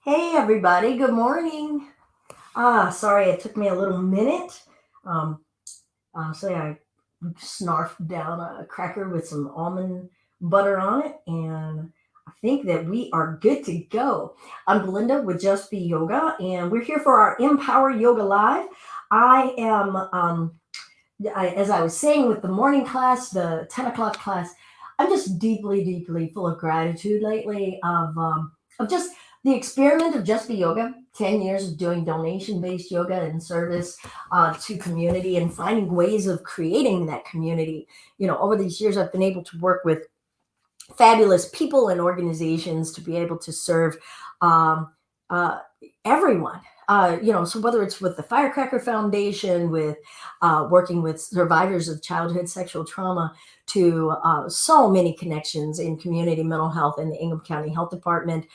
Hey everybody, good morning. Sorry it took me a little minute. Um, Honestly, I snarfed down a cracker with some almond butter on it, and I think that we are good to go. I'm Belinda with Just Be Yoga, and we're here for our Empower Yoga Live. I am, as I was saying with the morning class, the 10 o'clock class, I'm just deeply, deeply full of gratitude lately of just the experiment of Just Be Yoga, 10 years of doing donation based yoga and service to community and finding ways of creating that community. Over these years, I've been able to work with fabulous people and organizations to be able to serve um, uh, everyone. So whether it's with the Firecracker Foundation, with working with survivors of childhood sexual trauma, to so many connections in community mental health in the Ingham County Health Department.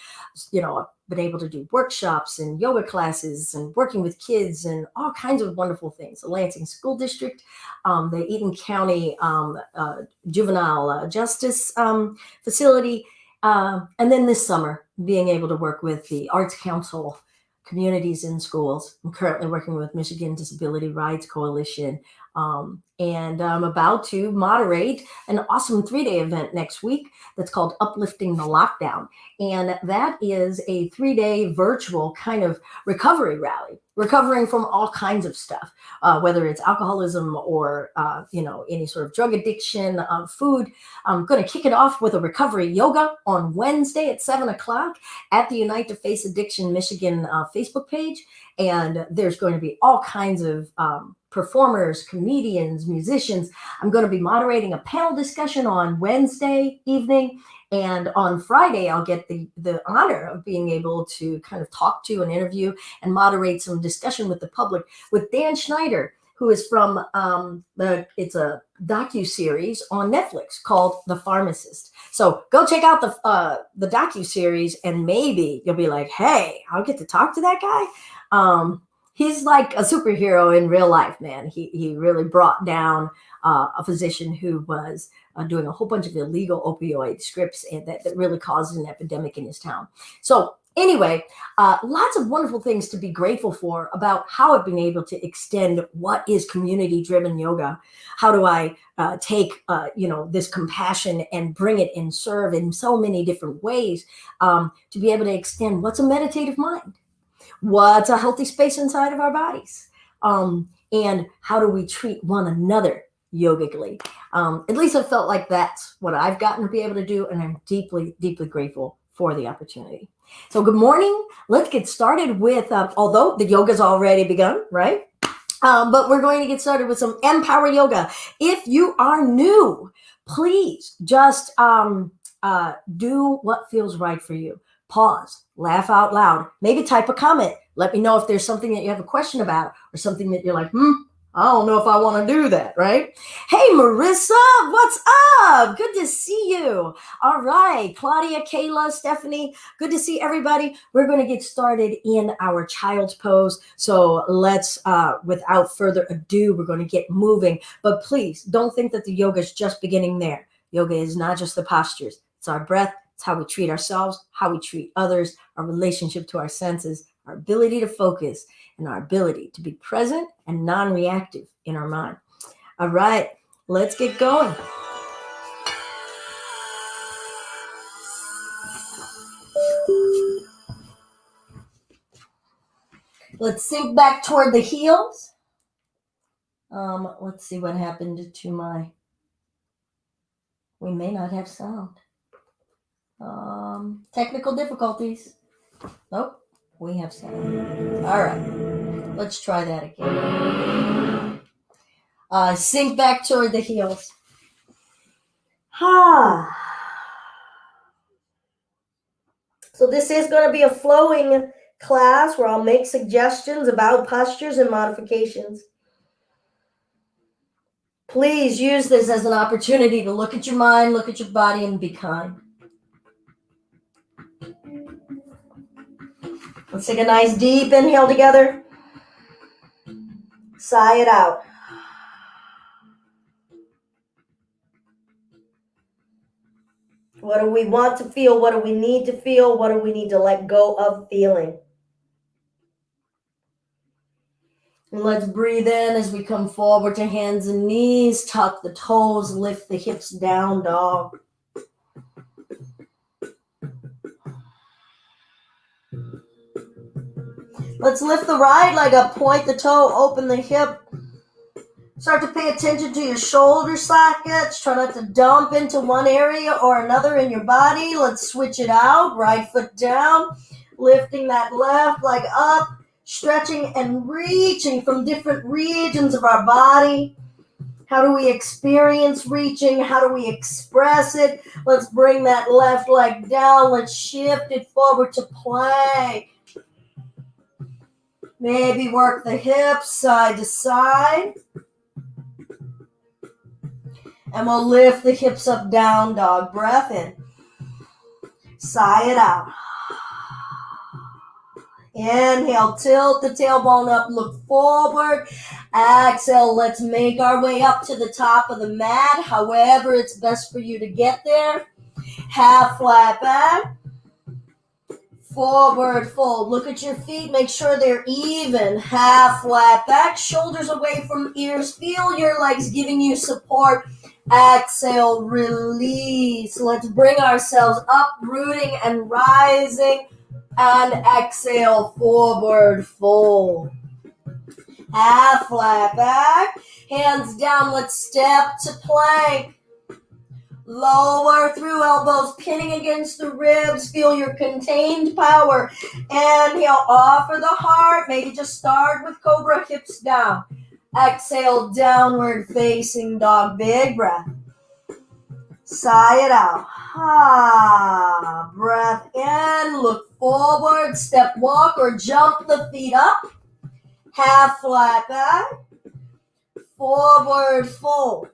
I've been able to do workshops and yoga classes and working with kids and all kinds of wonderful things. The Lansing School District, the Eaton County Juvenile Justice facility. And then this summer, being able to work with the Arts Council communities in schools. I'm currently working with Michigan Disability Rights Coalition. And I'm about to moderate an awesome 3-day event next week that's called Uplifting the Lockdown. And that is a 3-day virtual kind of recovery rally, recovering from all kinds of stuff, whether it's alcoholism or, any sort of drug addiction, food. I'm going to kick it off with a recovery yoga on Wednesday at 7 o'clock at the Unite to Face Addiction Michigan Facebook page. And there's going to be all kinds of performers, comedians, musicians. I'm going to be moderating a panel discussion on Wednesday evening. And on Friday, I'll get the honor of being able to kind of talk to and interview and moderate some discussion with the public with Dan Schneider, who is from it's a docu-series on Netflix called The Pharmacist. So go check out the docu-series, and maybe you'll be like, hey, I'll get to talk to that guy. He's like a superhero in real life, man. He really brought down a physician who was doing a whole bunch of illegal opioid scripts, and that really caused an epidemic in his town. So anyway, lots of wonderful things to be grateful for about how I've been able to extend what is community-driven yoga. How do I take this compassion and bring it and serve in so many different ways, to be able to extend what's a meditative mind, what's a healthy space inside of our bodies, and how do we treat one another yogically. At least I felt like that's what I've gotten to be able to do, and I'm deeply, deeply grateful for the opportunity. So good morning. Let's get started with, although the yoga's already begun, right? But we're going to get started with some Empower Yoga. If you are new, please just do what feels right for you. Pause, laugh out loud, maybe type a comment. Let me know if there's something that you have a question about or something that you're like, I don't know if I want to do that, right? Hey, Marissa, what's up? Good to see you. All right, Claudia, Kayla, Stephanie, good to see everybody. We're going to get started in our child's pose. So let's, without further ado, we're going to get moving. But please don't think that the yoga is just beginning there. Yoga is not just the postures. It's our breath. It's how we treat ourselves, how we treat others, our relationship to our senses, our ability to focus, and our ability to be present and non-reactive in our mind. All right, let's get going. Let's sink back toward the heels. Let's see what happened to my... We may not have sound. Technical difficulties. Nope, we have sound. All right, let's try that again. Sink back toward the heels. So this is going to be a flowing class where I'll make suggestions about postures and modifications. Please use this as an opportunity to look at your mind, look at your body, and be kind. Let's take a nice deep inhale together. Sigh it out. What do we want to feel? What do we need to feel? What do we need to let go of feeling? And let's breathe in as we come forward to hands and knees. Tuck the toes, lift the hips down, dog. Let's lift the right leg up, point the toe, open the hip. Start to pay attention to your shoulder sockets. Try not to dump into one area or another in your body. Let's switch it out. Right foot down, lifting that left leg up, stretching and reaching from different regions of our body. How do we experience reaching? How do we express it? Let's bring that left leg down. Let's shift it forward to plank. Maybe work the hips side to side. And we'll lift the hips up, down dog. Breath in. Sigh it out. Inhale, tilt the tailbone up, look forward. Exhale, let's make our way up to the top of the mat, however it's best for you to get there. Half flat back. Forward fold. Look at your feet. Make sure they're even. Half flat back. Shoulders away from ears. Feel your legs giving you support. Exhale, release. Let's bring ourselves up, rooting and rising. And exhale, forward fold. Half flat back. Hands down. Let's step to plank. Lower through elbows, pinning against the ribs. Feel your contained power. Inhale, offer the heart. Maybe just start with cobra, hips down. Exhale, downward facing dog. Big breath. Sigh it out. Breath in. Look forward. Step, walk, or jump the feet up. Half flat back. Forward fold.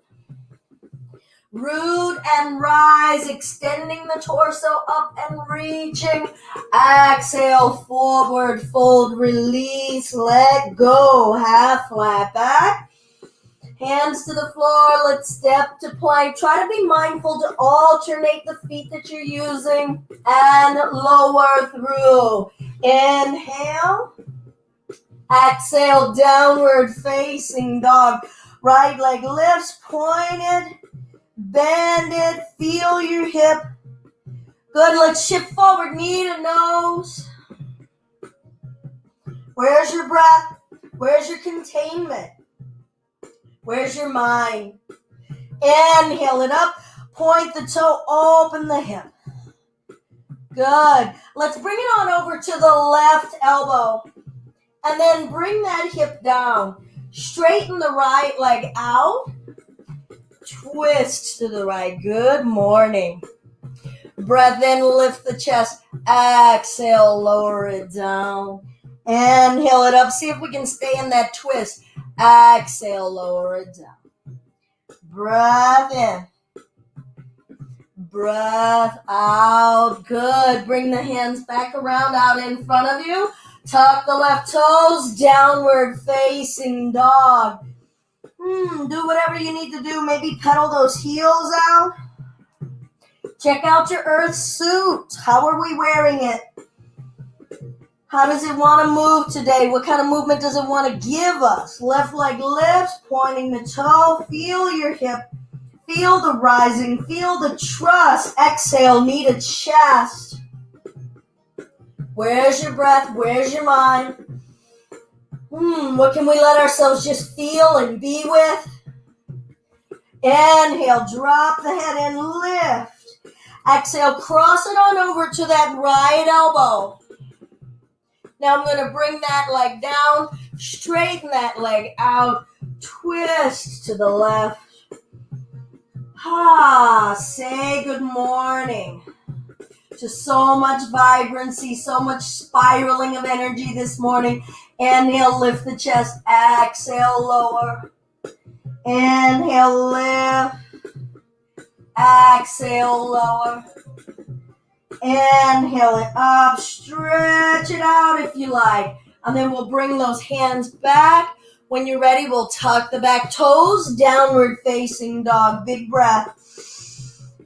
Root and rise, extending the torso up and reaching. Exhale, forward fold, release, let go. Half flat back. Hands to the floor. Let's step to plank. Try to be mindful to alternate the feet that you're using and lower through. Inhale. Exhale, downward facing dog. Right leg lifts, pointed. Bend it, feel your hip. Good, let's shift forward, knee to nose. Where's your breath? Where's your containment? Where's your mind? Inhale it up, point the toe, open the hip. Good. Let's bring it on over to the left elbow. And then bring that hip down. Straighten the right leg out. Twist to the right. Good morning. Breath in, lift the chest. Exhale, lower it down. Inhale it up. See if we can stay in that twist. Exhale, lower it down. Breath in. Breath out. Good. Bring the hands back around, out in front of you. Tuck the left toes. Downward facing dog. Do whatever you need to do. Maybe pedal those heels out. Check out your earth suit. How are we wearing it? How does it want to move today? What kind of movement does it want to give us? Left leg lifts, pointing the toe. Feel your hip. Feel the rising. Feel the trust. Exhale, knee to chest. Where's your breath? Where's your mind? What can we let ourselves just feel and be with? Inhale, drop the head and lift. Exhale, cross it on over to that right elbow. Now I'm going to bring that leg down, straighten that leg out, twist to the left. Say good morning. Just so much vibrancy, so much spiraling of energy this morning. Inhale, lift the chest. Exhale, lower. Inhale, lift. Exhale, lower. Inhale it up. Stretch it out if you like. And then we'll bring those hands back. When you're ready, we'll tuck the back toes. Downward facing dog. Big breath.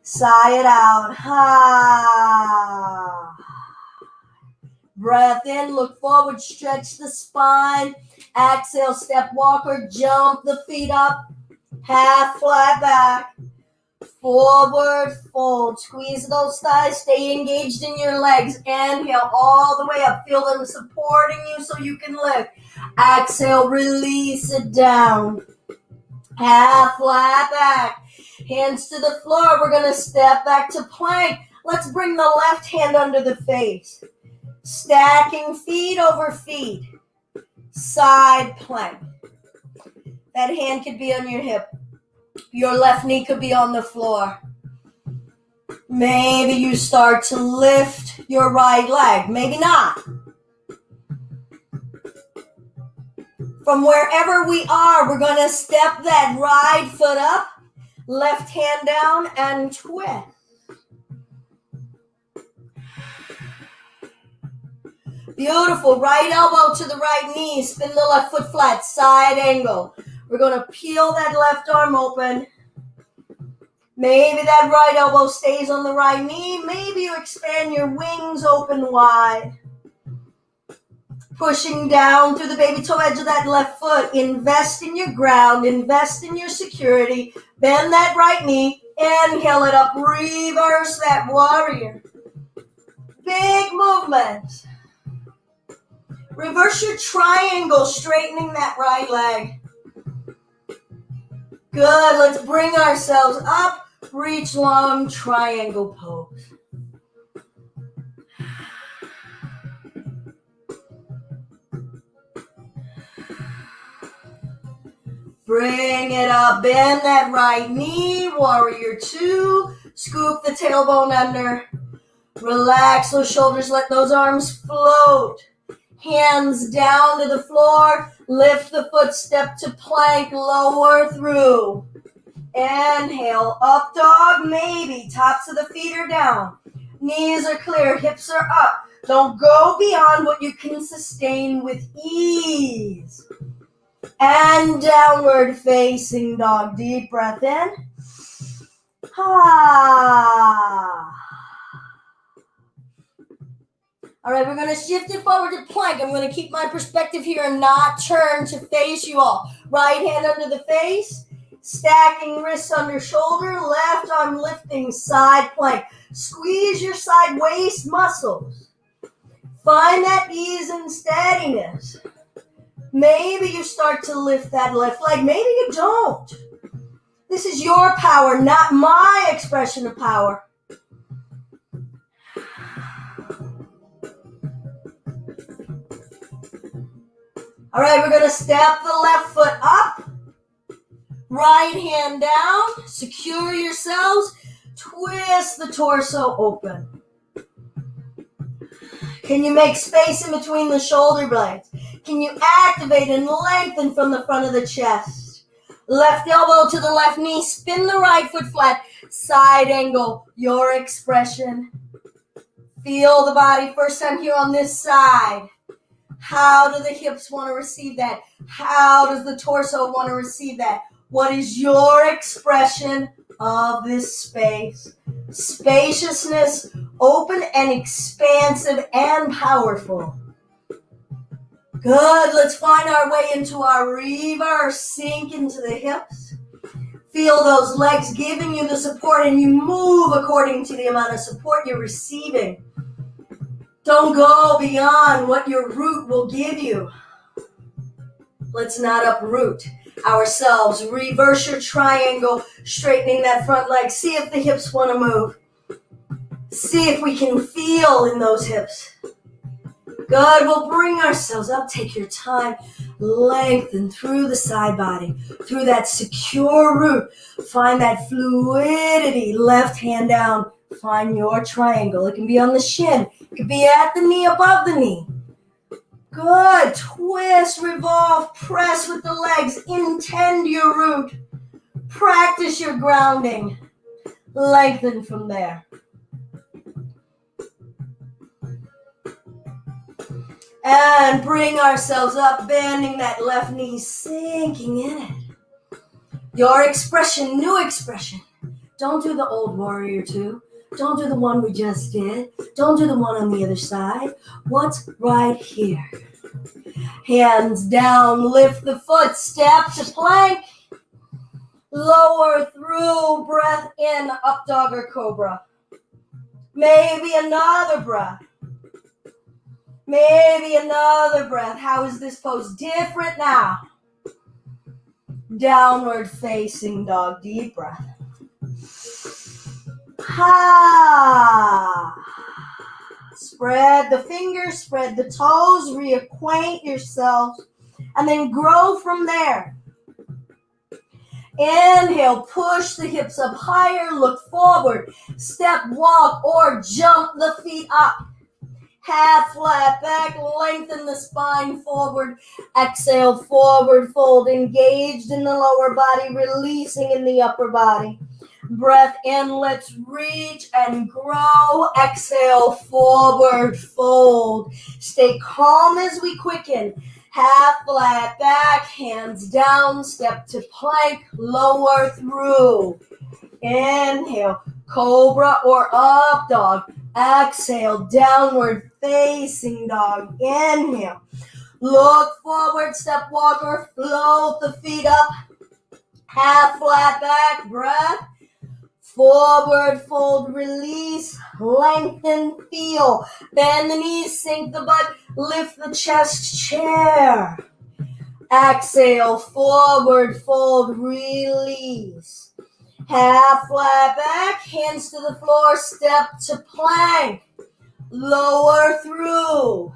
Sigh it out. Ha. Breath in, look forward, stretch the spine. Exhale, step walker, jump the feet up. Half flat back. Forward fold. Squeeze those thighs. Stay engaged in your legs. Inhale all the way up. Feel them supporting you so you can lift. Exhale, release it down. Half flat back. Hands to the floor. We're going to step back to plank. Let's bring the left hand under the face. Stacking feet over feet. Side plank. That hand could be on your hip. Your left knee could be on the floor. Maybe you start to lift your right leg. Maybe not. From wherever we are, we're going to step that right foot up, left hand down, and twist. Beautiful. Right elbow to the right knee. Spin the left foot flat. Side angle. We're going to peel that left arm open. Maybe that right elbow stays on the right knee. Maybe you expand your wings open wide. Pushing down through the baby toe edge of that left foot. Invest in your ground. Invest in your security. Bend that right knee. Inhale it up. Reverse that warrior. Big movement. Reverse your triangle, straightening that right leg. Good. Let's bring ourselves up. Reach long, triangle pose. Bring it up. Bend that right knee. Warrior two. Scoop the tailbone under. Relax those shoulders. Let those arms float. Hands down to the floor. Lift the foot, step to plank, lower through. Inhale, up dog, maybe. Tops of the feet are down. Knees are clear, hips are up. Don't go beyond what you can sustain with ease. And downward facing dog. Deep breath in. Ah. All right, we're going to shift it forward to plank. I'm going to keep my perspective here and not turn to face you all. Right hand under the face, stacking wrists under shoulder, left arm lifting, side plank. Squeeze your side waist muscles. Find that ease and steadiness. Maybe you start to lift that left leg. Maybe you don't. This is your power, not my expression of power. All right, we're going to step the left foot up, right hand down, secure yourselves, twist the torso open. Can you make space in between the shoulder blades? Can you activate and lengthen from the front of the chest? Left elbow to the left knee, spin the right foot flat, side angle, your expression. Feel the body, first time here on this side. How do the hips want to receive that? How does the torso want to receive that? What is your expression of this space? Spaciousness, open and expansive and powerful. Good. Let's find our way into our reverse. Sink into the hips. Feel those legs giving you the support, and you move according to the amount of support you're receiving. Don't go beyond what your root will give you. Let's not uproot ourselves. Reverse your triangle, straightening that front leg. See if the hips want to move. See if we can feel in those hips. Good. We'll bring ourselves up. Take your time. Lengthen through the side body, through that secure root. Find that fluidity. Left hand down. Find your triangle. It can be on the shin. It can be at the knee, above the knee. Good. Twist, revolve, press with the legs. Intend your root. Practice your grounding. Lengthen from there. And bring ourselves up, bending that left knee, sinking in it. Your expression, new expression. Don't do the old warrior two. Don't do the one we just did. Don't do the one on the other side. What's right here? Hands down, lift the foot, step to plank. Lower through, breath in, up dog or cobra. Maybe another breath. Maybe another breath. How is this pose different now? Downward facing dog, deep breath. Ha! Spread the fingers, spread the toes, reacquaint yourself, and then grow from there. Inhale, push the hips up higher, look forward, step, walk, or jump the feet up. Half flat back, lengthen the spine forward. Exhale, forward fold, engaged in the lower body, releasing in the upper body. Breath in, let's reach and grow. Exhale, forward fold. Stay calm as we quicken. Half flat back, hands down, step to plank, lower through. Inhale, cobra or up dog. Exhale, downward facing dog. Inhale, look forward, step, walk, or float the feet up. Half flat back, breath. Forward fold, release, lengthen, feel. Bend the knees, sink the butt, lift the chest, chair. Exhale, forward fold, release. Half flat back, hands to the floor, step to plank. Lower through.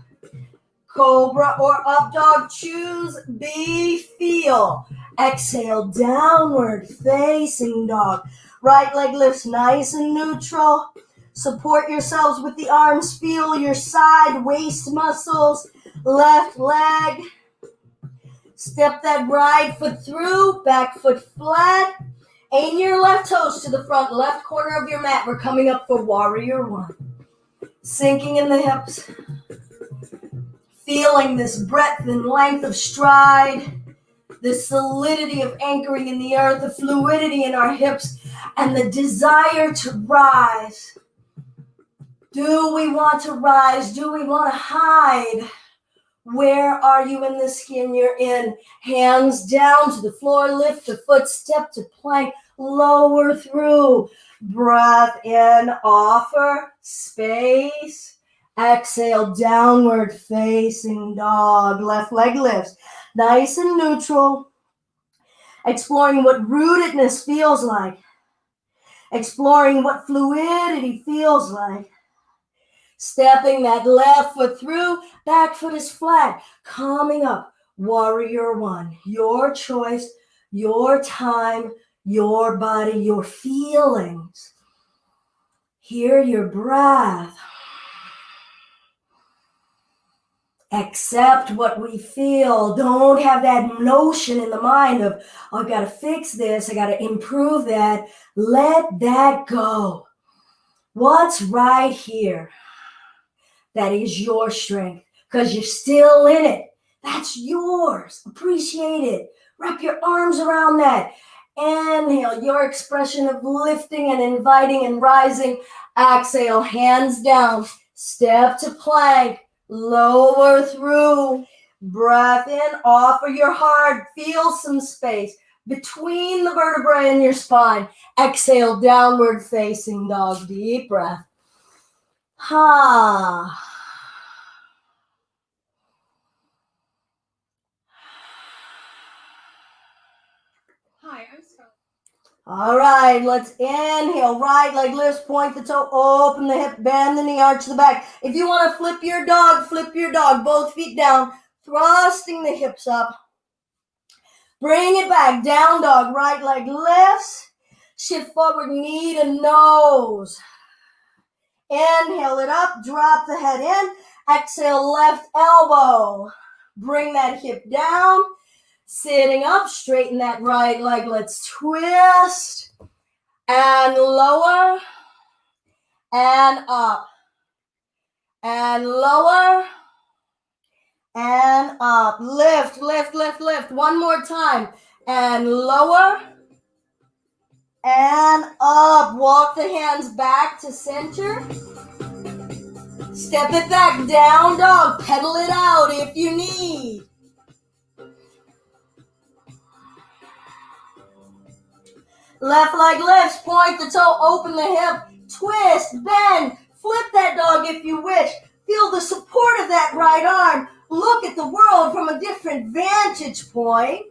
Cobra or up dog, choose, be, feel. Exhale, downward facing dog. Right leg lifts nice and neutral. Support yourselves with the arms. Feel your side waist muscles. Left leg. Step that right foot through. Back foot flat. Aim your left toes to the front left corner of your mat. We're coming up for warrior one. Sinking in the hips. Feeling this breadth and length of stride. The solidity of anchoring in the earth, the fluidity in our hips, and the desire to rise. Do we want to rise? Do we want to hide? Where are you in the skin you're in? Hands down to the floor, lift the foot, step to plank, lower through. Breath in, offer, space. Exhale, downward facing dog. Left leg lifts. Nice and neutral. Exploring what rootedness feels like. Exploring what fluidity feels like. Stepping that left foot through, back foot is flat. Coming up, warrior one. Your choice, your time, your body, your feelings. Hear your breath. Accept what we feel. Don't have that notion in the mind of, oh, I got to fix this. I got to improve that. Let that go. What's right here? That is your strength because you're still in it. That's yours. Appreciate it. Wrap your arms around that. Inhale, your expression of lifting and inviting and rising. Exhale, hands down. Step to plank. Lower through. Breath in. Offer your heart. Feel some space between the vertebrae in your spine. Exhale, downward facing dog. Deep breath. Ha. Hi, I'm Scarlett. All right, let's inhale. Right leg lifts, point the toe, open the hip, bend the knee, arch the back. If you want to flip your dog, both feet down, thrusting the hips up. Bring it back, down dog, right leg lifts. Shift forward, knee to nose. Inhale it up, drop the head in. Exhale, left elbow. Bring that hip down. Sitting up, straighten that right leg. Let's twist. And lower. And up. And lower. And up. Lift, lift, lift, lift. One more time. And lower. And up. Walk the hands back to center. Step it back, down dog. Pedal it out if you need. Left leg lifts, point the toe, open the hip, twist, bend, flip that dog if you wish. Feel the support of that right arm. Look at the world from a different vantage point.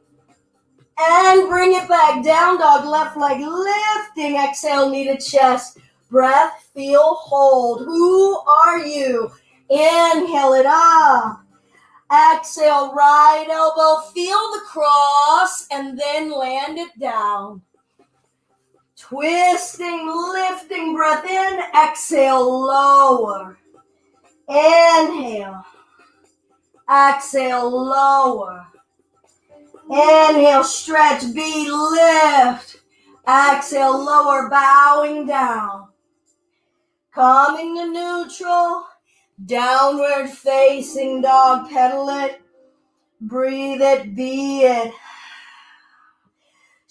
And bring it back, down dog, left leg lifting, exhale, knee to chest. Breath, feel, hold. Who are you? Inhale it up. Exhale, right elbow, feel the cross, and then land it down. Twisting, lifting, breath in, exhale, lower. Inhale. Exhale, lower. Inhale, stretch, B, lift. Exhale, lower, bowing down. Coming to neutral. Downward facing dog, pedal it. Breathe it, be it.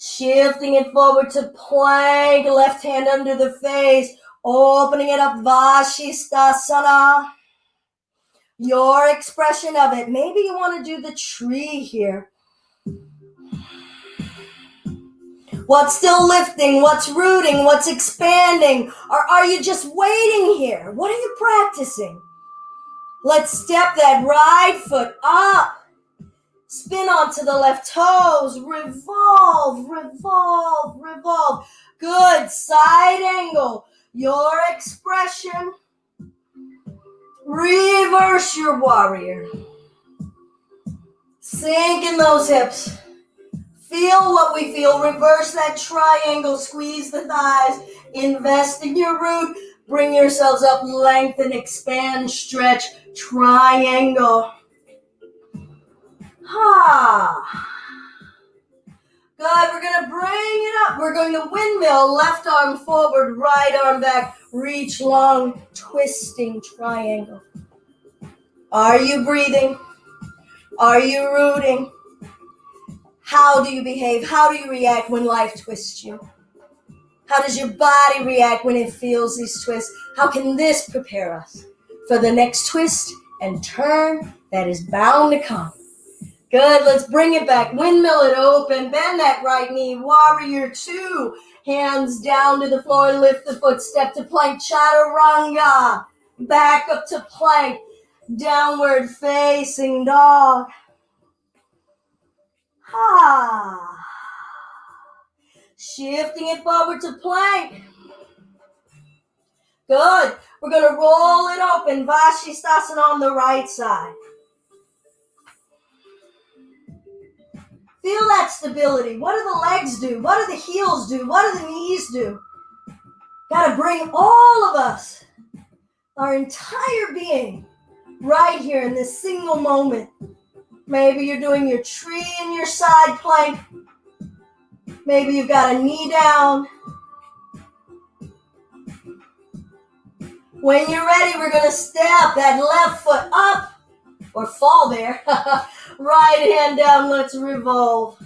Shifting it forward to plank, left hand under the face, opening it up, Vashisthasana. Your expression of it. Maybe you want to do the tree here. What's still lifting? What's rooting? What's expanding? Or are you just waiting here? What are you practicing? Let's step that right foot up. Spin onto the left toes. Revolve, revolve, revolve. Good. Side angle. Your expression. Reverse your warrior. Sink in those hips. Feel what we feel. Reverse that triangle. Squeeze the thighs. Invest in your root. Bring yourselves up. Lengthen, expand, stretch. Triangle. Good. We're going to bring it up. We're going to windmill. Left arm forward. Right arm back. Reach long. Twisting triangle. Are you breathing? Are you rooting? How do you behave? How do you react when life twists you? How does your body react when it feels these twists? How can this prepare us for the next twist and turn that is bound to come? Good. Let's bring it back. Windmill it open. Bend that right knee. Warrior 2. Hands down to the floor. Lift the foot. Step to plank. Chaturanga. Back up to plank. Downward facing dog. Shifting it forward to plank. Good. We're going to roll it open. Vashisthasana on the right side. Feel that stability. What do the legs do? What do the heels do? What do the knees do? Got to bring all of us, our entire being, right here in this single moment. Maybe you're doing your tree and your side plank. Maybe you've got a knee down. When you're ready, we're going to step that left foot up or fall there. Right hand down, let's revolve.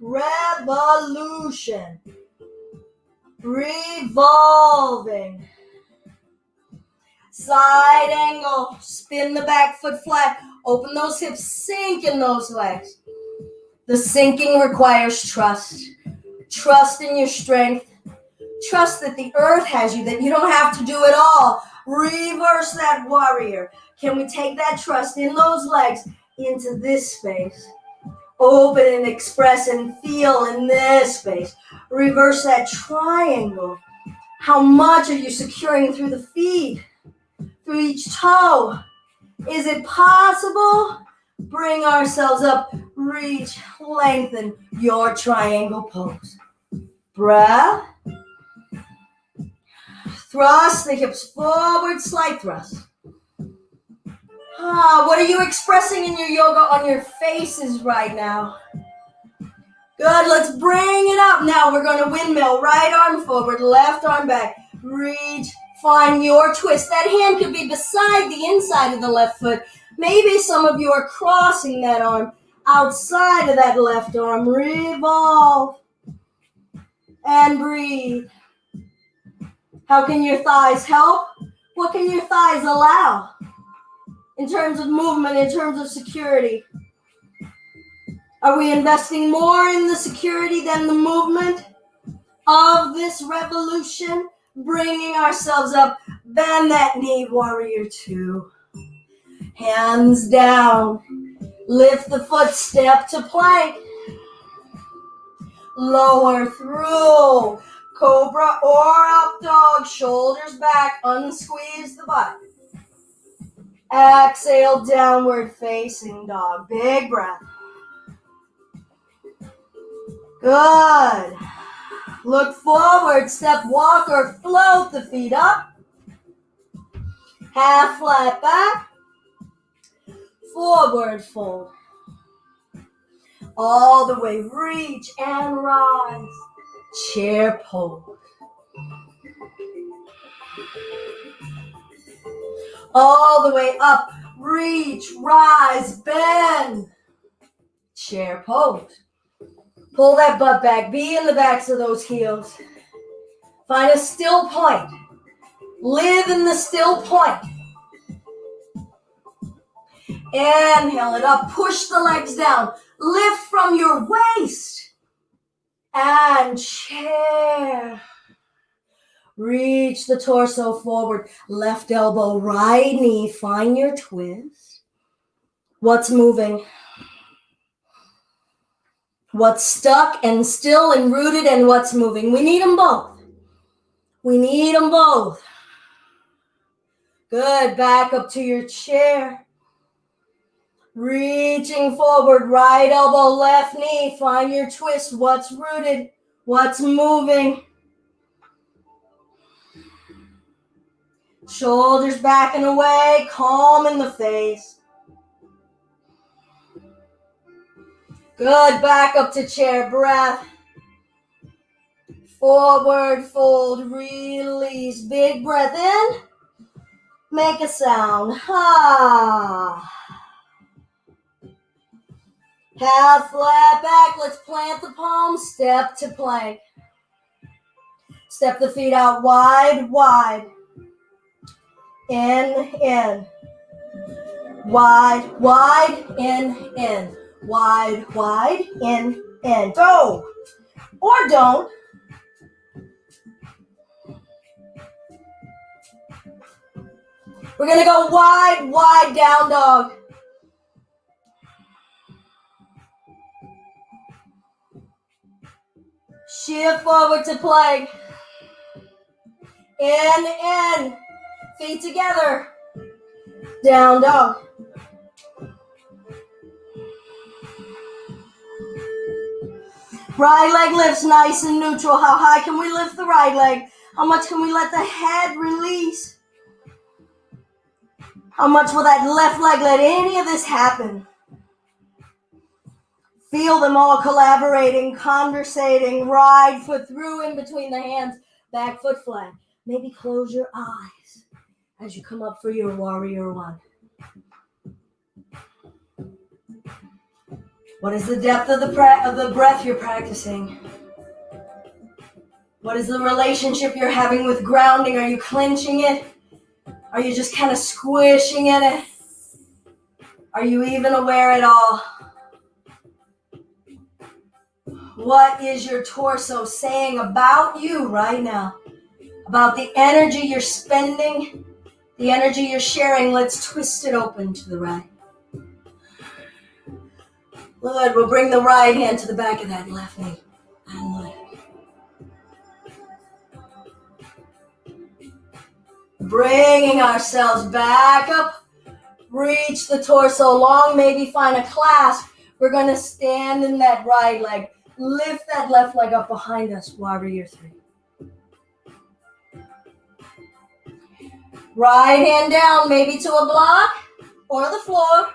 Revolution. Revolving. Side angle. Spin the back foot flat. Open those hips. Sink in those legs. The sinking requires trust. Trust in your strength. Trust that the earth has you, that you don't have to do it all. Reverse that warrior. Can we take that trust in those legs into this space? Open and express and feel in this space. Reverse that triangle. How much are you securing through the feet? Through each toe? Is it possible? Bring ourselves up. Reach, lengthen your triangle pose. Breath. Thrust the hips forward, slight thrust. What are you expressing in your yoga on your faces right now? Good, let's bring it up. Now we're going to windmill. Right arm forward, left arm back. Reach, find your twist. That hand could be beside the inside of the left foot. Maybe some of you are crossing that arm. outside of that left arm. Revolve and breathe. How can your thighs help? What can your thighs allow in terms of movement, in terms of security? Are we investing more in the security than the movement of this revolution? Bringing ourselves up. Bend that knee, warrior two. Hands down. Lift the foot, step to plank. Lower through. Cobra or up dog. Shoulders back. Unsqueeze the butt. Exhale, downward facing dog. Big breath. Good. Look forward, step, walk, or float the feet up. Half flat back. Forward fold. All the way, reach and rise. Chair pose. All the way up, reach, rise, bend. Chair pose. Pull that butt back. Be in the backs of those heels. Find a still point. Live in the still point. Inhale it up. Push the legs down. Lift from your waist. And chair. Reach the torso forward. Left elbow, right knee. Find your twist. What's moving? What's stuck and still and rooted and what's moving? We need them both. We need them both. Good. Back up to your chair. Reaching forward. Right elbow, left knee. Find your twist. What's rooted? What's moving? Shoulders back and away. Calm in the face. Good. Back up to chair. Breath. Forward fold. Release. Big breath in. Make a sound. Ha. Half flat back. Let's plant the palms. Step to plank. Step the feet out wide, wide. In. Wide, wide, in. Wide, wide, in. Go. Or don't. We're going to go wide, wide, down dog. Shift forward to plank. In. Feet together. Down dog. Right leg lifts nice and neutral. How high can we lift the right leg? How much can we let the head release? How much will that left leg let any of this happen? Feel them all collaborating, conversating. Right foot through in between the hands. Back foot flat. Maybe close your eyes as you come up for your warrior one. What is the depth of the breath you're practicing? What is the relationship you're having with grounding? Are you clenching it? Are you just kind of squishing in it? Are you even aware at all? What is your torso saying about you right now? About the energy you're spending, the energy you're sharing. Let's twist it open to the right. Good. We'll bring the right hand to the back of that left knee. And left. Bringing ourselves back up. Reach the torso long. Maybe find a clasp. We're going to stand in that right leg. Lift that left leg up behind us. Warrior three. Right hand down, maybe to a block or the floor.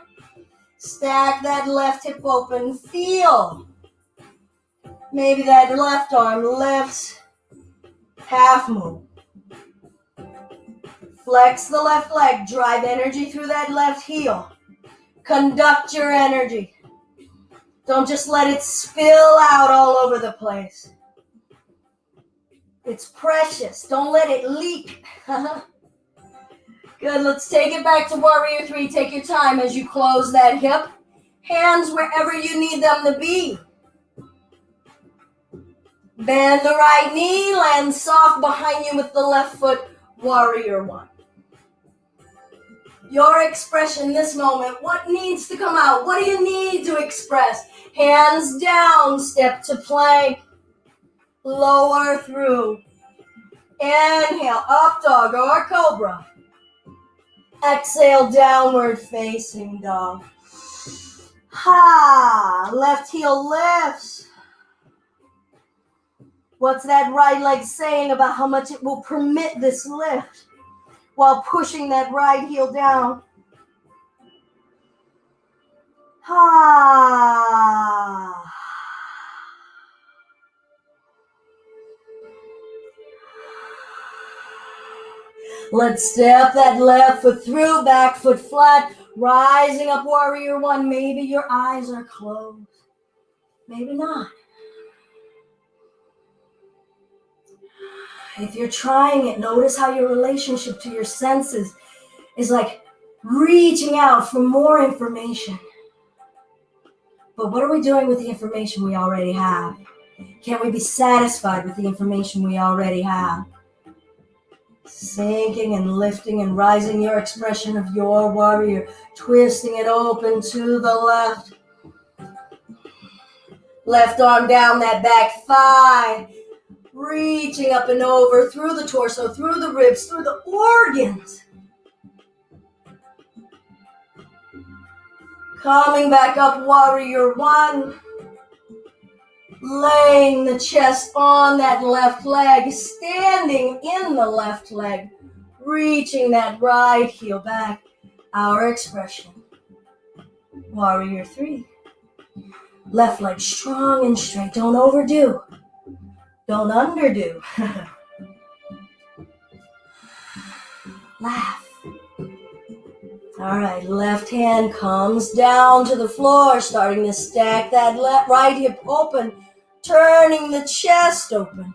Stack that left hip open. Feel. Maybe that left arm lifts. Half move. Flex the left leg. Drive energy through that left heel. Conduct your energy. Don't just let it spill out all over the place. It's precious. Don't let it leak. Good. Let's take it back to Warrior 3. Take your time as you close that hip. Hands wherever you need them to be. Bend the right knee. Land soft behind you with the left foot. Warrior 1. Your expression this moment. What needs to come out? What do you need to express? Hands down. Step to plank. Lower through. Inhale. Up dog or cobra. Exhale. Downward facing dog. Ha! Left heel lifts. What's that right leg saying about how much it will permit this lift while pushing that right heel down? Ha! Let's step that left foot through, back foot flat, rising up Warrior 1. Maybe your eyes are closed. Maybe not. If you're trying it, notice how your relationship to your senses is like reaching out for more information. But what are we doing with the information we already have? Can't we be satisfied with the information we already have? Sinking and lifting and rising your expression of your warrior, twisting it open to the left. Left arm down that back thigh. Reaching up and over through the torso, through the ribs, through the organs. Coming back up, Warrior 1. Laying the chest on that left leg, standing in the left leg, reaching that right heel back. Our expression. Warrior 3. Left leg strong and straight. Don't overdo. Don't underdo. Laugh. All right, left hand comes down to the floor, starting to stack that right hip open, turning the chest open,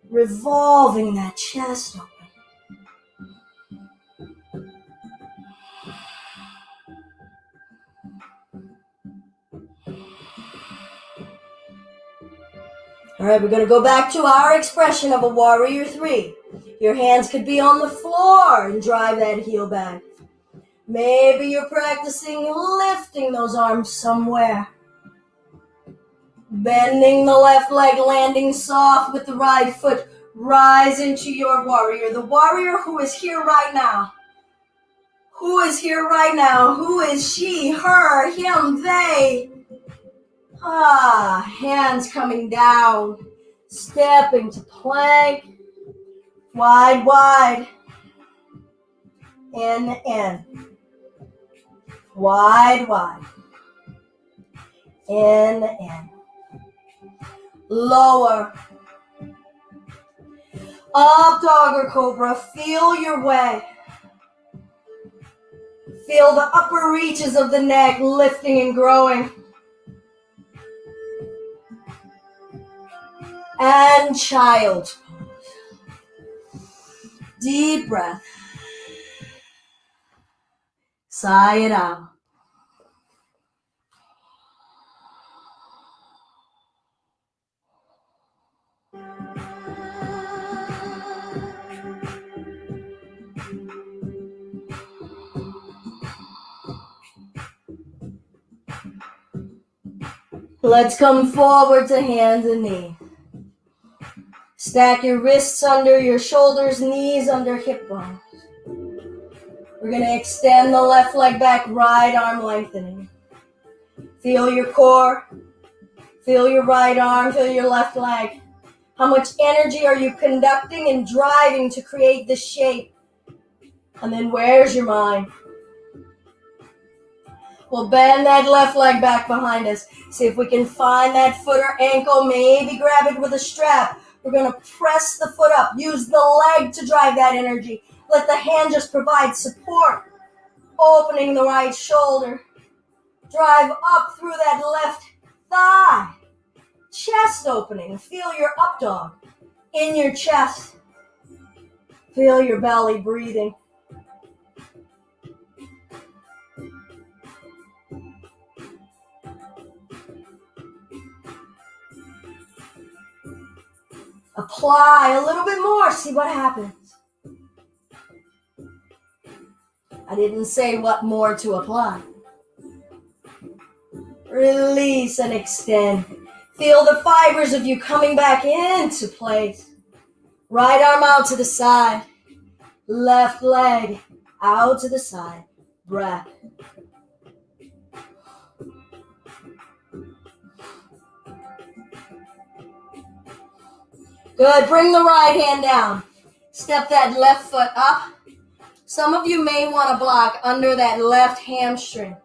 revolving that chest open. All right, we're going to go back to our expression of a Warrior 3. Your hands could be on the floor and drive that heel back. Maybe you're practicing lifting those arms somewhere. Bending the left leg, landing soft with the right foot. Rise into your warrior. The warrior who is here right now. Who is here right now? Who is she, her, him, they? Hands coming down. Stepping to plank. Wide, wide. In. Wide, wide. In. Lower. Up dog or cobra. Feel your way. Feel the upper reaches of the neck lifting and growing. And child's pose. Deep breath. Sigh it out. Let's come forward to hands and knees. Stack your wrists under your shoulders, knees under hip bones. We're going to extend the left leg back, right arm lengthening. Feel your core. Feel your right arm, feel your left leg. How much energy are you conducting and driving to create this shape? And then where's your mind? We'll bend that left leg back behind us. See if we can find that foot or ankle. Maybe grab it with a strap. We're going to press the foot up. Use the leg to drive that energy. Let the hand just provide support. Opening the right shoulder. Drive up through that left thigh. Chest opening. Feel your up dog in your chest. Feel your belly breathing. Apply a little bit more. See what happens. I didn't say what more to apply. Release and extend. Feel the fibers of you coming back into place. Right arm out to the side. Left leg out to the side. Breath. Good. Bring the right hand down. Step that left foot up. Some of you may want to block under that left hamstring.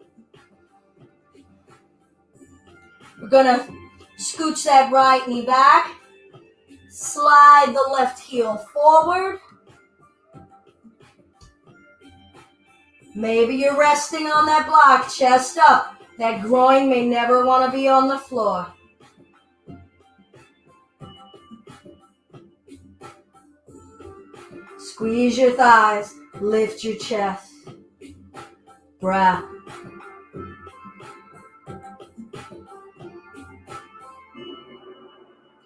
We're going to scooch that right knee back. Slide the left heel forward. Maybe you're resting on that block, chest up. That groin may never want to be on the floor. Squeeze your thighs, lift your chest. Breath.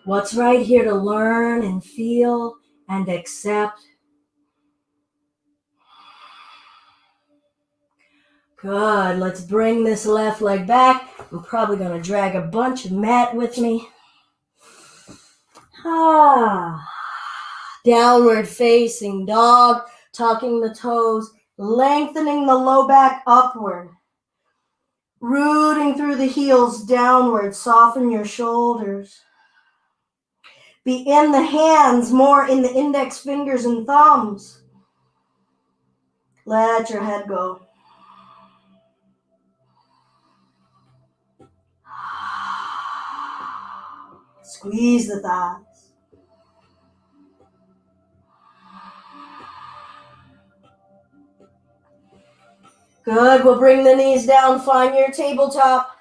What's right here to learn and feel and accept? Good. Let's bring this left leg back. I'm probably going to drag a bunch of mat with me. Downward facing dog, tucking the toes, lengthening the low back upward. Rooting through the heels downward, soften your shoulders. Be in the hands, more in the index fingers and thumbs. Let your head go. Squeeze the thighs. Good. We'll bring the knees down. Find your tabletop.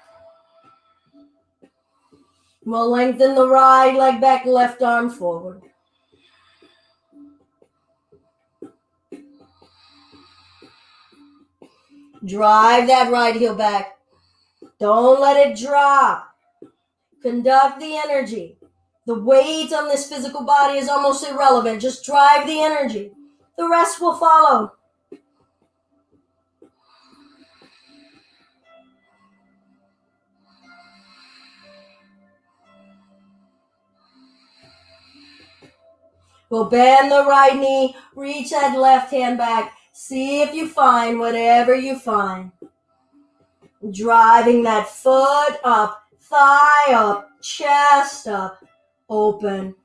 We'll lengthen the right leg back, left arm forward. Drive that right heel back. Don't let it drop. Conduct the energy. The weight on this physical body is almost irrelevant. Just drive the energy. The rest will follow. We'll bend the right knee, reach that left hand back. See if you find whatever you find. Driving that foot up, thigh up, chest up, open.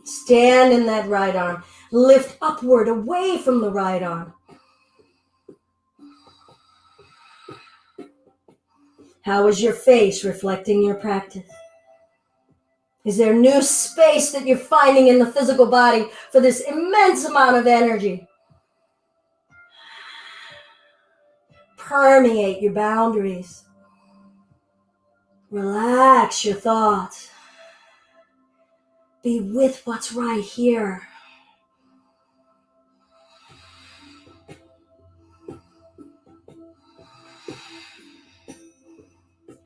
Stand in that right arm. Lift upward, away from the right arm. How is your face reflecting your practice? Is there new space that you're finding in the physical body for this immense amount of energy? Permeate your boundaries. Relax your thoughts. Be with what's right here.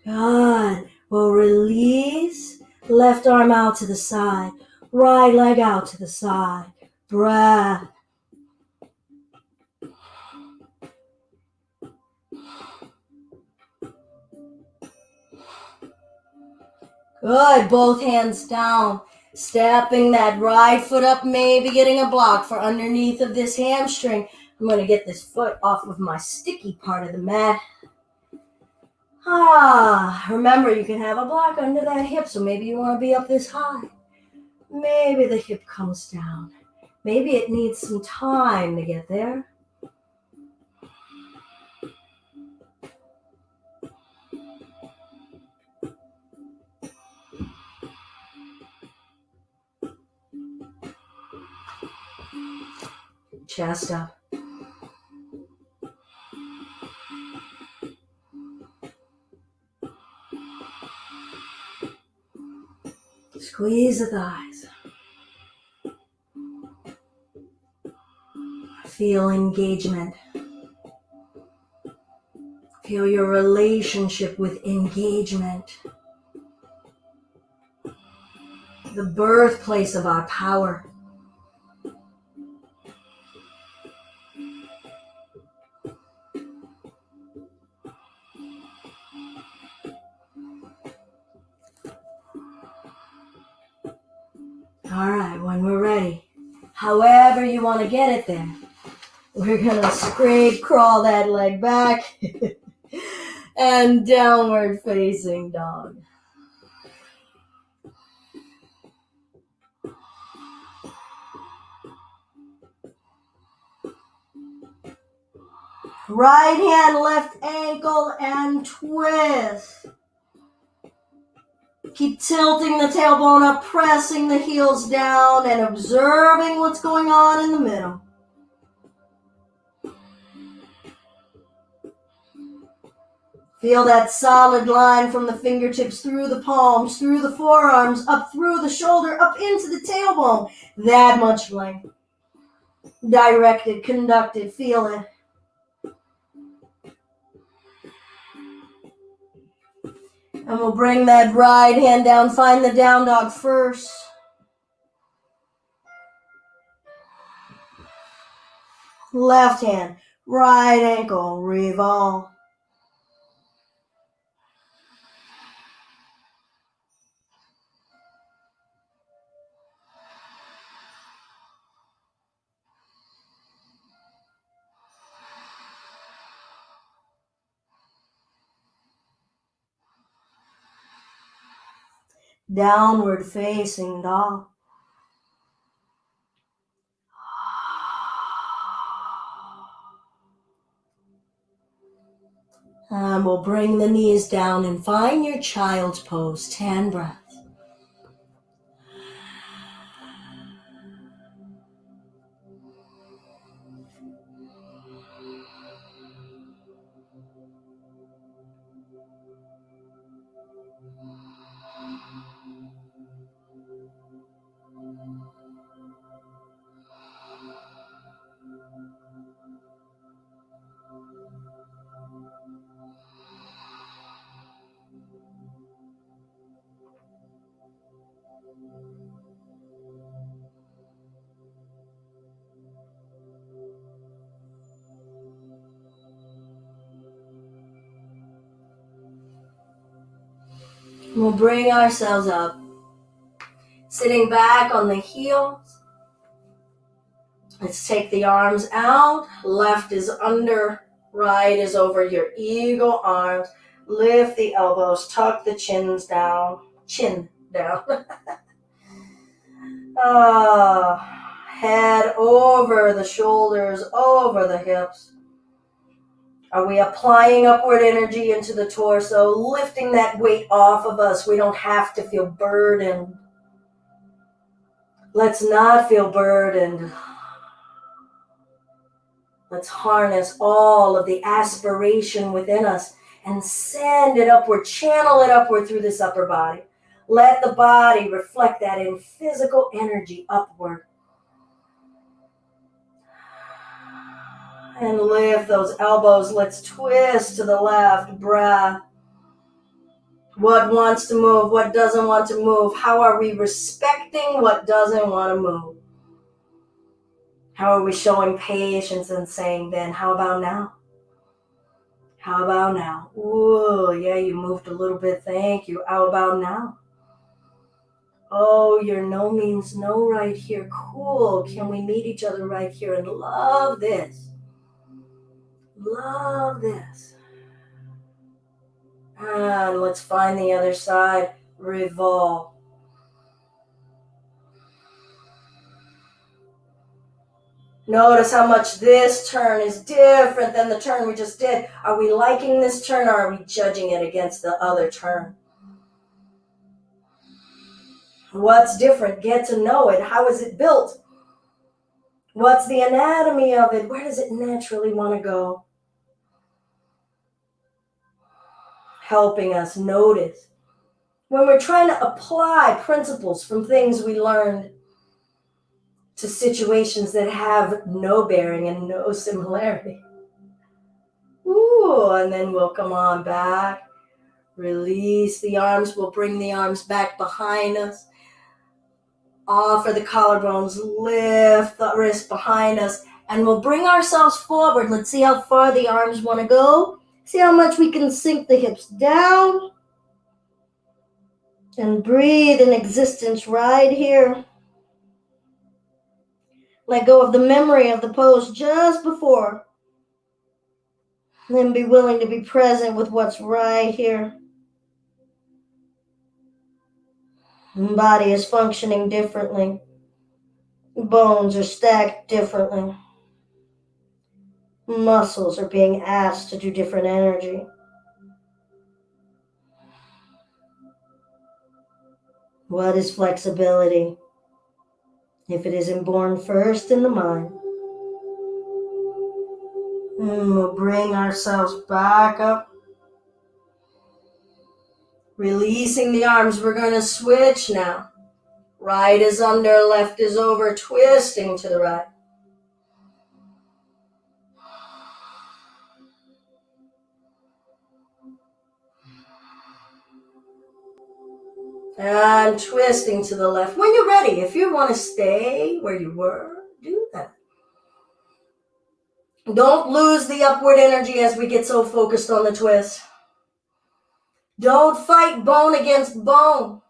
Good. We'll release. Left arm out to the side. Right leg out to the side. Breath. Good. Both hands down. Stepping that right foot up, maybe getting a block for underneath of this hamstring. I'm going to get this foot off of my sticky part of the mat. Remember, you can have a block under that hip, so maybe you want to be up this high. Maybe the hip comes down. Maybe it needs some time to get there. Chest up. Squeeze the thighs. Feel engagement. Feel your relationship with engagement. The birthplace of our power. All right, when we're ready, however you want to get it there, we're going to scrape, crawl that leg back and downward facing dog. Right hand, left ankle, and twist. Keep tilting the tailbone up, pressing the heels down, and observing what's going on in the middle. Feel that solid line from the fingertips through the palms, through the forearms, up through the shoulder, up into the tailbone. That much length. Directed, conducted, feel it. And we'll bring that right hand down, find the down dog first. Left hand, right ankle, revolve. Downward facing dog. And we'll bring the knees down and find your child's pose. 10 breaths. We'll bring ourselves up. Sitting back on the heels. Let's take the arms out. Left is under, right is over your eagle arms. Lift the elbows, tuck the chins down. Chin down. Head over the shoulders, over the hips. Are we applying upward energy into the torso, lifting that weight off of us? We don't have to feel burdened. Let's not feel burdened. Let's harness all of the aspiration within us and send it upward, channel it upward through this upper body. Let the body reflect that in physical energy upward. And lift those elbows. Let's twist to the left. Breath. What wants to move? What doesn't want to move? How are we respecting what doesn't want to move? How are we showing patience and saying, then, how about now? How about now? Ooh, yeah, you moved a little bit. Thank you. How about now? Oh, your no means no right here. Cool. Can we meet each other right here and love this? Love this. And let's find the other side. Revolve. Notice how much this turn is different than the turn we just did. Are we liking this turn or are we judging it against the other turn? What's different? Get to know it. How is it built? What's the anatomy of it? Where does it naturally want to go? Helping us notice when we're trying to apply principles from things we learned to situations that have no bearing and no similarity. Ooh, and then we'll come on back. Release the arms. We'll bring the arms back behind us. Offer the collarbones. Lift the wrist behind us. And we'll bring ourselves forward. Let's see how far the arms want to go. See how much we can sink the hips down. And breathe in existence right here. Let go of the memory of the pose just before. And be willing to be present with what's right here. The body is functioning differently. Bones are stacked differently. Muscles are being asked to do different energy. What is flexibility if it isn't born first in the mind? And we'll bring ourselves back up. Releasing the arms. We're going to switch now. Right is under, left is over, twisting to the right. And twisting to the left. When you're ready, if you want to stay where you were, do that. Don't lose the upward energy as we get so focused on the twist. Don't fight bone against bone.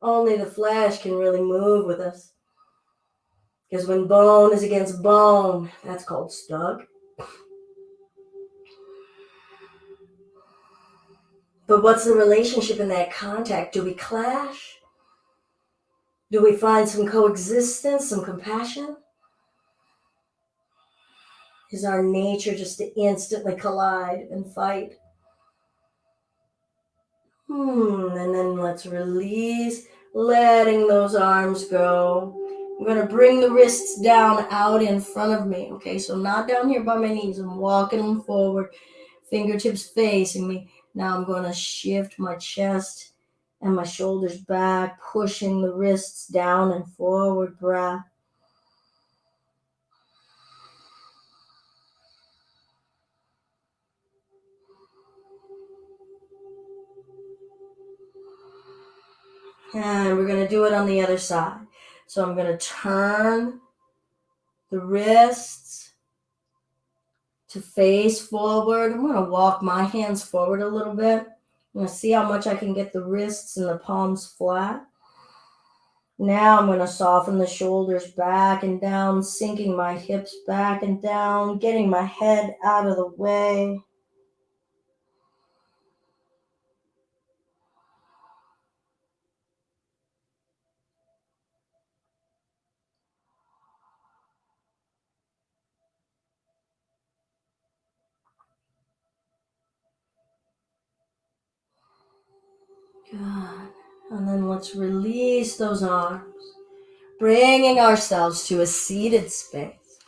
Only the flesh can really move with us. Because when bone is against bone, that's called stuck. But what's the relationship in that contact? Do we clash? Do we find some coexistence, some compassion? Is our nature just to instantly collide and fight? And then let's release, letting those arms go. I'm going to bring the wrists down out in front of me. Okay, so not down here by my knees. I'm walking them forward, fingertips facing me. Now I'm going to shift my chest and my shoulders back, pushing the wrists down and forward. Breath. And we're going to do it on the other side. So I'm going to turn the wrists to face forward. I'm going to walk my hands forward a little bit. I'm going to see how much I can get the wrists and the palms flat. Now I'm going to soften the shoulders back and down, sinking my hips back and down, getting my head out of the way. Good. And then let's release those arms, bringing ourselves to a seated space.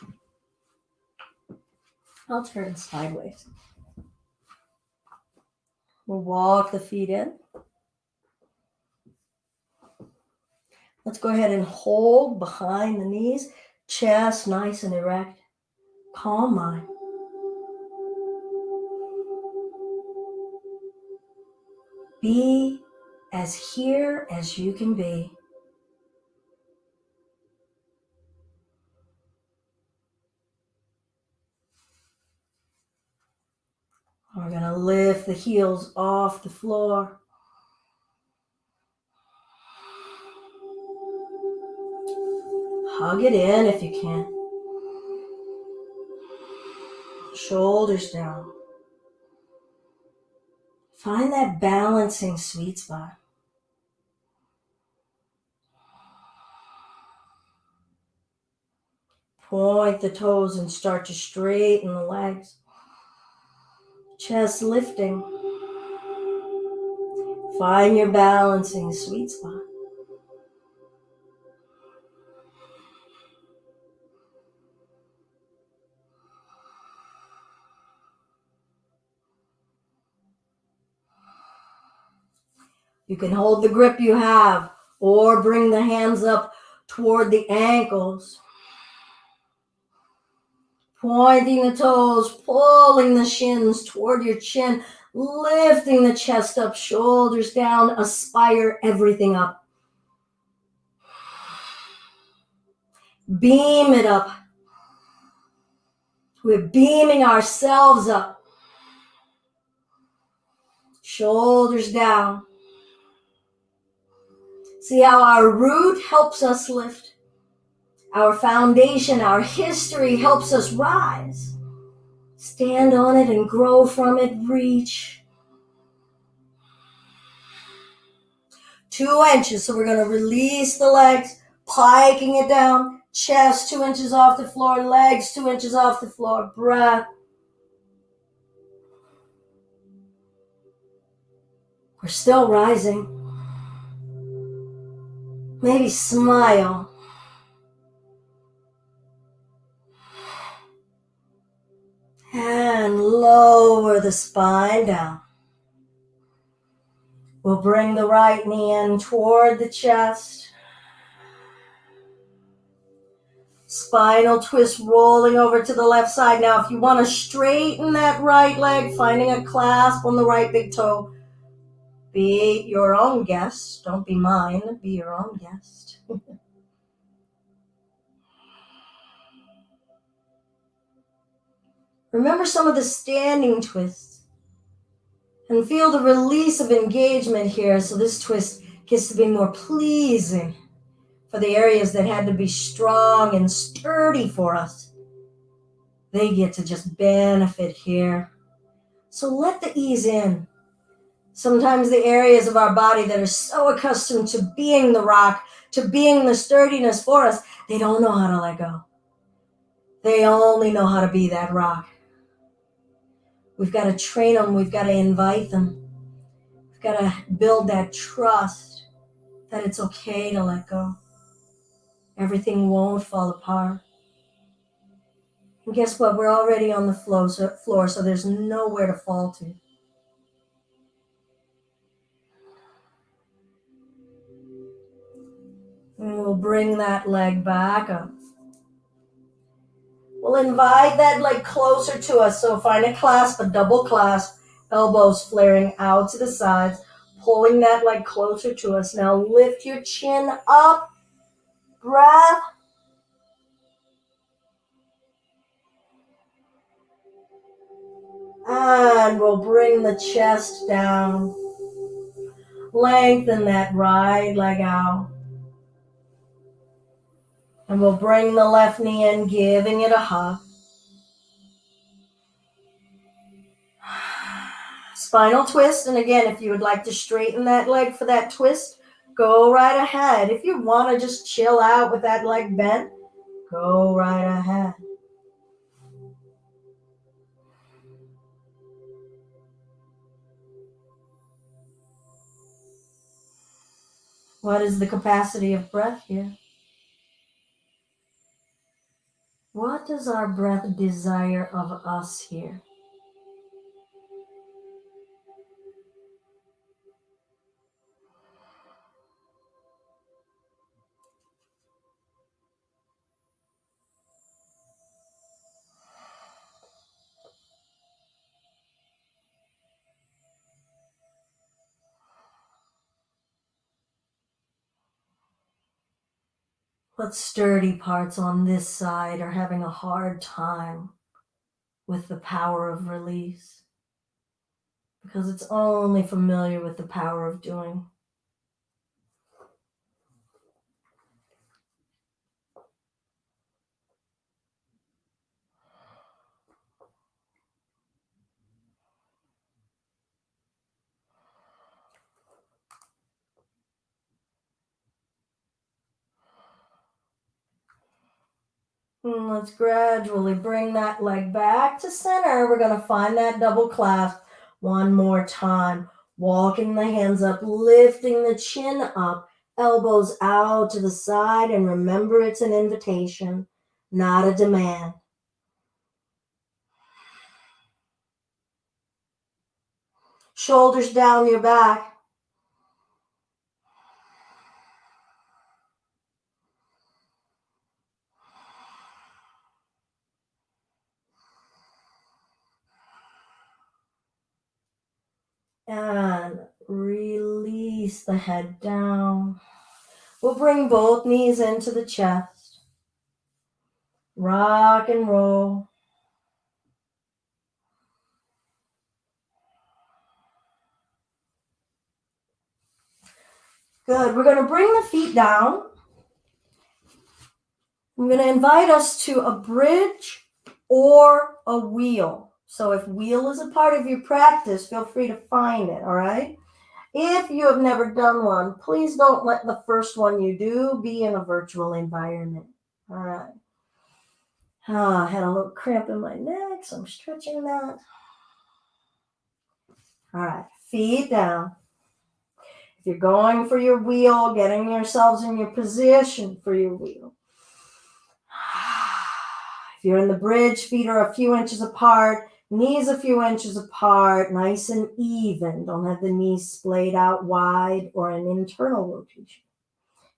I'll turn sideways. We'll walk the feet in. Let's go ahead and hold behind the knees, chest nice and erect. Calm mind. Be as here as you can be. We're going to lift the heels off the floor. Hug it in if you can. Shoulders down. Find that balancing sweet spot. Point the toes and start to straighten the legs. Chest lifting. Find your balancing sweet spot. You can hold the grip you have or bring the hands up toward the ankles. Pointing the toes, pulling the shins toward your chin, lifting the chest up, shoulders down, aspire everything up. Beam it up. We're beaming ourselves up. Shoulders down. See how our root helps us lift. Our foundation, our history helps us rise. Stand on it and grow from it. Reach. 2 inches. So we're going to release the legs, piking it down. Chest 2 inches off the floor. Legs 2 inches off the floor. Breath. We're still rising. Maybe smile. And lower the spine down. We'll bring the right knee in toward the chest. Spinal twist rolling over to the left side. Now, if you want to straighten that right leg, finding a clasp on the right big toe, be your own guest. Don't be mine. Be your own guest. Remember some of the standing twists. And feel the release of engagement here, so this twist gets to be more pleasing for the areas that had to be strong and sturdy for us. They get to just benefit here. So let the ease in. Sometimes the areas of our body that are so accustomed to being the rock, to being the sturdiness for us, they don't know how to let go. They only know how to be that rock. We've got to train them. We've got to invite them. We've got to build that trust that it's okay to let go. Everything won't fall apart. And guess what? We're already on the floor, so there's nowhere to fall to. And we'll bring that leg back up. We'll invite that leg closer to us. So find a clasp, a double clasp, elbows flaring out to the sides, pulling that leg closer to us. Now lift your chin up. Breath. And we'll bring the chest down. Lengthen that right leg out. And we'll bring the left knee in, giving it a hug. Spinal twist. And again, if you would like to straighten that leg for that twist, go right ahead. If you want to just chill out with that leg bent, go right ahead. What is the capacity of breath here? What does our breath desire of us here? What sturdy parts on this side are having a hard time with the power of release? Because it's only familiar with the power of doing. And let's gradually bring that leg back to center. We're going to find that double clasp one more time. Walking the hands up, lifting the chin up, elbows out to the side. And remember, it's an invitation, not a demand. Shoulders down your back. Release the head down. We'll bring both knees into the chest. Rock and roll. Good. We're going to bring the feet down. I'm going to invite us to a bridge or a wheel. So if wheel is a part of your practice, feel free to find it, all right? If you have never done one, please don't let the first one you do be in a virtual environment. All right. I had a little cramp in my neck, so I'm stretching that. All right, feet down. If you're going for your wheel, getting yourselves in your position for your wheel. If you're in the bridge, feet are a few inches apart, knees a few inches apart, nice and even. Don't have the knees splayed out wide or an internal rotation.